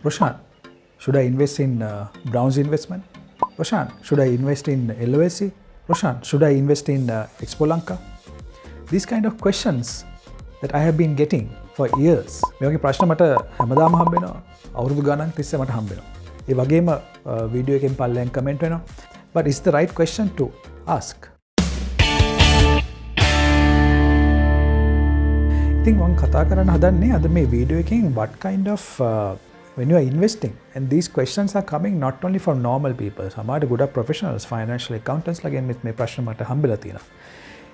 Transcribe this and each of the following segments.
Roshan, should I invest in Brown's investment? Roshan, should I invest in LOSC? Roshan, should I invest in Expo Lanka? These kind of questions that I have been getting for years. මේ වගේ ප්‍රශ්න මට හැමදාම හම්බ වෙනවා. අවුරුදු ගණන් තිස්සේ මට හම්බ වෙනවා. ඒ වගේම වීඩියෝ එකෙන් පල්ලෙන් කමෙන්ට් වෙනවා. But it's the right question to ask. ඉතින් මම කතා කරන්න හදන්නේ අද මේ වීඩියෝ එකෙන් what kind of when you are investing, and these questions are coming not only for normal people, සමහර ගොඩක් professionals, financial accountants ලගෙන් මේ ප්‍රශ්න මට හම්බෙලා තියෙනවා.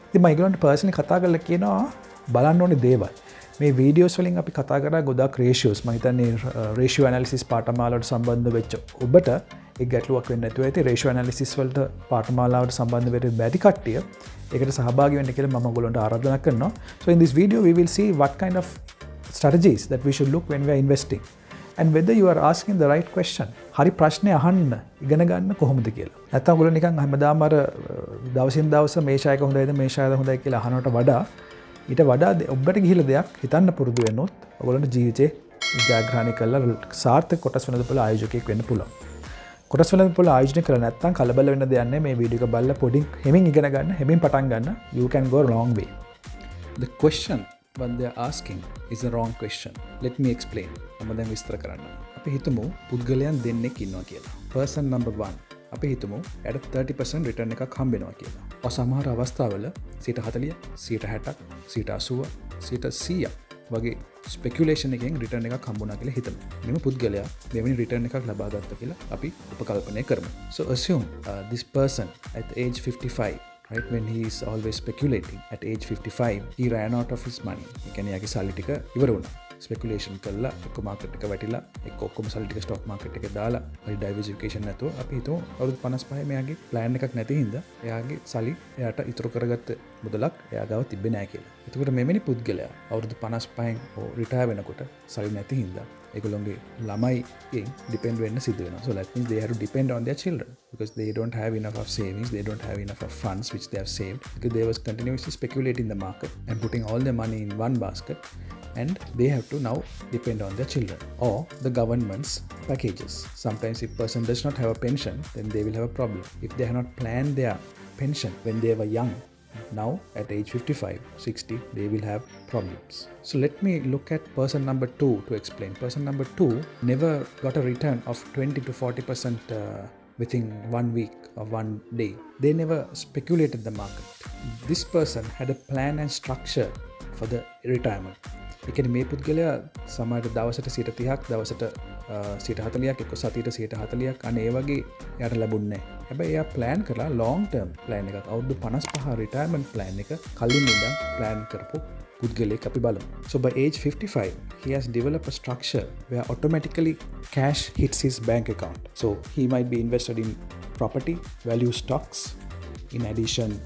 ඉතින් මම ඒගොල්ලන්ට personally කතා කරලා කියනවා බලන්න ඕනේ දේවල්. මේ වීඩියෝස් වලින් අපි කතා කරා ගොඩක් ratios. මම හිතන්නේ ratio analysis පාඨමාලාවට සම්බන්ධ වෙච්ච ඔබට ඒ ගැටලුවක් වෙන්නේ නැතුව ඇති. ratio analysis වලට පාඨමාලාවට සම්බන්ධ වෙච්ච බැරි කට්ටිය ඒකට සහභාගී වෙන්න කියලා මම ඔයගොල්ලන්ට ආරාධනා කරනවා. So in this video we will see what kind of strategies that we should look when we are investing, and whether you are asking the right question. හරි ප්‍රශ්නේ අහන්න ඉගෙන ගන්න කොහොමද කියලා. නැත්නම් ඔයගොල්ලෝ නිකන් හැමදාම අර දවසින් දවස මේ ෂායක හොඳයිද මේ ෂායද හොඳයි කියලා අහනවට වඩා ඊට වඩා ඔබට ගිහිලා දෙයක් හිතන්න පුරුදු වෙනොත් ඔයගොල්ලන්ට ජීවිතේ ජයග්‍රහණය කරලා සාර්ථක කොටස් වෙනදපොළ ආයෝජකයෙක් වෙන්න පුළුවන්. කොටස් වෙනදපොළ ආයෝජනය කරලා නැත්නම් කලබල වෙන්න දෙයක් නැහැ. මේ වීඩියෝ එක බලලා පොඩි හෙමින් ඉගෙන ගන්න, හෙමින් පටන් ගන්න. You can go a long way. The question what they are asking is a wrong question. Let me explain. මම දැන් විස්තර කරන්න. අපි හිතමු පුද්ගලයන් දෙන්නෙක් ඉන්නවා කියලා. Person number 1. අපි හිතමු එයාට 30% return එකක් හම්බ වෙනවා කියලා. සමහර අවස්ථාවල 40%, 60%, 80%, 100% වගේ ස්පෙකියුලේෂන් එකෙන් රිටර්න් එකක් හම්බුණා කියලා හිතමු. මෙම පුද්ගලයා මෙවැනි රිටර්න් එකක් ලබා ගත්තා කියලා අපි උපකල්පනය කරමු. So assume this person at age 55, right, when he is always speculating, at age 55 he ran out of his money. ඒ කියන්නේ යාගේ සල්ලි ටික ඉවර වුණා. ස්පෙකුලේෂන් කරලා එක්ක මාකට් එක වැටිලා එක්ක ඔක්කොම සල්ලි ටික ස්ටොක් මාකට් එකේ දාලා හරි ඩයිවර්සිෆිකේෂන් නැතුව අපි හිතමු අවුරුදු 55 මෙයාගේ ප්ලෑන් එකක් නැති හින්දා එයාගේ සල්ලි එයාට ඉතුරු කරගත්ත මුදලක් එයා ගාව තිබ්බේ නැහැ කියලා. එතකොට මෙවැනි පුද්ගලයා අවුරුදු 55න් රිටයර් වෙනකොට සල්ලි නැති හින්දා ඒගොල්ලෝගේ ළමයිගෙන් ඩිපෙන්ඩ් වෙන්න සිද්ධ වෙනවා. So that means they have to depend on their children because they don't have enough of savings, they don't have enough of funds which they have saved because they was continuously speculating the market and putting all their money in one basket, and they have to now depend on their children or the government's packages. Sometimes if person does not have a pension, then they will have a problem. If they have not planned their pension when they were young, now at age 55, 60, they will have problems. So let me look at person number 2 to explain. Person number 2 never got a return of 20 to 40% within 1 week or 1 day. They never speculated the market. This person had a plan and structure for the retirement. ඒ කියන්නේ මේ පුද්ගලයා සමහර දවසට 30ක්, දවසට 40ක්, එක්ක සතියට 40ක් අනේ ඒ වගේ යාට ලැබුණේ නැහැ. හැබැයි එයා ප්ලෑන් කරලා long term plan එකක්, අවුරුදු 55 retirement plan එක කලින් ඉඳන් ප්ලෑන් කරපු පුද්ගලයෙක් අපි බලමු. So by age 55 he has developed a structure where automatically cash hits his bank account. So he might be invested in property, value stocks, in addition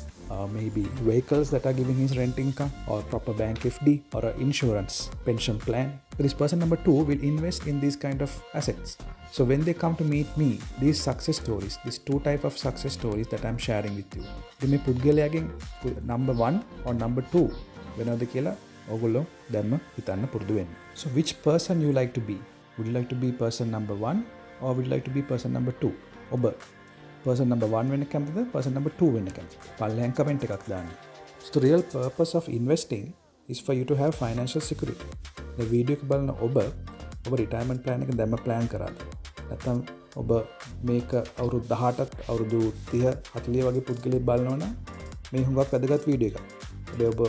maybe vehicles that are giving his rent income, or proper bank FD, or an insurance pension plan. So this person number 2 will invest in these kind of assets. So when they come to meet me, these success stories, these 2 type of success stories that I'm sharing with you, මේ පුද්ගලයාගෙන් number 1 or number 2 වෙනවද කියලා ඔයගොල්ලෝ දැන්ම හිතන්න පුරුදු වෙන්න. So which person you like to be? Would you like to be person number 1 or would you like to be person number 2? ඔබ person number 1 වෙන්න කැමතිද, person number 2 වෙන්න කැමතිද? පල්ලෙන් කමෙන්ට් එකක් දාන්න. So the real purpose of investing is for you to have financial security. මේ video එක බලන ඔබ රිටයර්මන්ට් ප්ලෑන් එක දැම්ම ප්ලෑන් කරාද? නැත්නම් ඔබ මේක අවුරුදු 18ක්, අවුරුදු 30, 40 වගේ පුද්ගලයෙක් බලනවා නම් මේ හුඟක් වැදගත් වීඩියෝ එකක්. හැබැයි ඔබ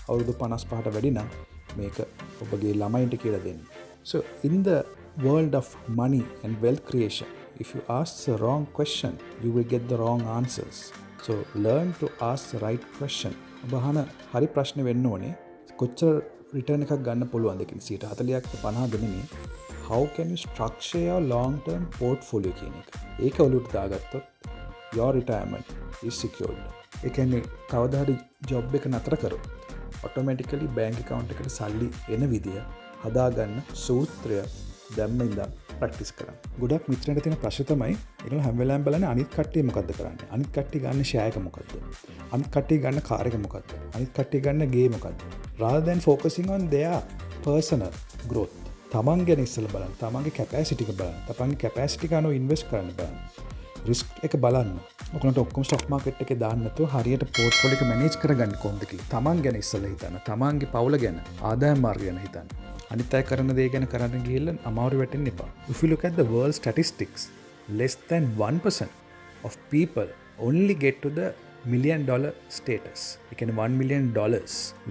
අවුරුදු 55ට වැඩි නම් මේක ඔබගේ ළමයින්ට කියලා දෙන්න. So in the world of money and wealth creation, if you ask the wrong question, you will get the wrong answers. So learn to ask the right question. ඔබ අහන හරි ප්‍රශ්නේ වෙන්න ඕනේ කොච්චර රිටර්න් එකක් ගන්න පුළුවන්ද කියන 40ක් 50ද නෙමෙයි. How can you structure your long term portfolio කියන එක. ඒක ඔලුවට දාගත්තොත් your retirement is secured. ඒ කියන්නේ කවදා හරි ජොබ් එක නතර කරොත් automatically bank account එකට සල්ලි එන විදිය හදාගන්න සූත්‍රය දැම්ම ඉඳන් ප්‍රැක්ටිස් කරන්න. ගොඩක් මිත්‍රයන්ට තියෙන ප්‍රශ්න තමයි ඒගොල්ලෝ හැම වෙලාවෙම බලන්නේ අනිත් කට්ටිය මොකද්ද කරන්නේ? අනිත් කට්ටිය ගන්න ෂෙයා එක මොකද්ද? අනිත් කට්ටිය ගන්න කාර් එක මොකද්ද? අනිත් කට්ටිය ගන්න ගේ මොකද්ද? Rather than focusing on their personal growth. තමන් ගැන ඉස්සෙල්ලා බලන්න. තමන්ගේ කැපැසිටි එක බලන්න. තමන්ගේ කැපැසිටි එක අනුව ඉන්වෙස්ට් කරන්න බලන්න. රිස්ක් එක බලන්න. ඔයගොල්ලන්ට ඔක්කොම ස්ටොක් මාකට් එකේ දාන්න නැතුව හරියට පෝර්ට්ෆෝලියෝ එක මැනේජ් කරගන්න කොහොමද කියලා. තමන් ගැන ඉස්සෙල්ලා හිතන්න. තමන්ගේ පවුල ගැන, ආදායම් මාර්ගය ගැන හිතන්න. අනිත් අය කරන දේ ගැන කරන්න ගිහිල්ලා අමාරු වැටෙන්න එපා. If you look at the world statistics, less than 1% of people only get to the $1 million status. ඒ කියන්නේ $1 million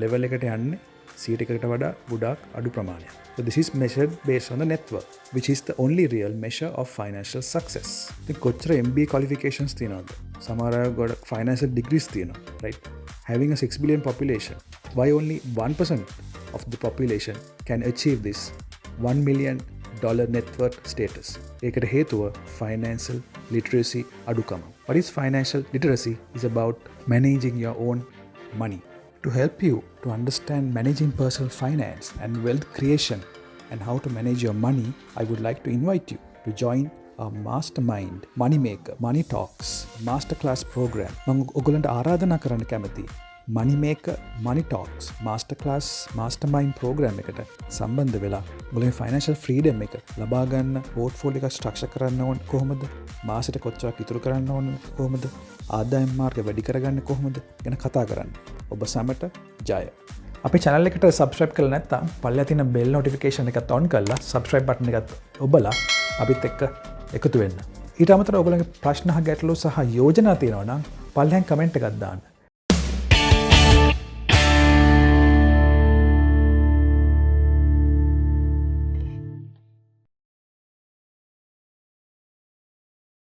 level එකට යන්නේ 100කට වඩා ගොඩාක් අඩු ප්‍රමාණයක්. So this is measured based on the net worth, which is the only real measure of financial success. ඉතින් කොච්චර MBA qualifications තියෙනවද? සමහර අය ගොඩ financial degrees තියෙනවා, right? Having a 6 billion population, why only 1% of the population can achieve this $1 million net worth status? ඒකට හේතුව financial literacy අඩුකම. What is financial literacy? Is about managing your own money. To help you to understand managing personal finance and wealth creation and how to manage your money, I would like to invite you to join our mastermind Moneymaker Money Talks masterclass program. මම ඔයගොල්ලන්ට ආරාධනා කරන්න කැමතියි Moneymaker Money Talks masterclass mastermind program එකට සම්බන්ධ වෙලා ඔයගොල්ලන්ගේ financial freedom එක ලබා ගන්න, portfolio එක structure කරන්න ඕන කොහොමද, මාසෙට කොච්චරක් ඉතුරු කරන්න ඕන කොහොමද, ආදායම් මාර්ග වැඩි කරගන්න කොහොමද ගැන කතා කරන්න. ඔබ සැමට ජය. අපේ channel එකට subscribe කරලා නැත්නම් පල්ලෙහා තියෙන bell notification එකත් on කරලා subscribe button එකත් ඔබලා අපිත් එක්ක එකතු වෙන්න. ඊට අමතරව ඔයගොල්ලන්ගේ ප්‍රශ්න ගැටලු සහ යෝජනා තියෙනවා නම් පල්ලෙහාන් comment එකක් දාන්න.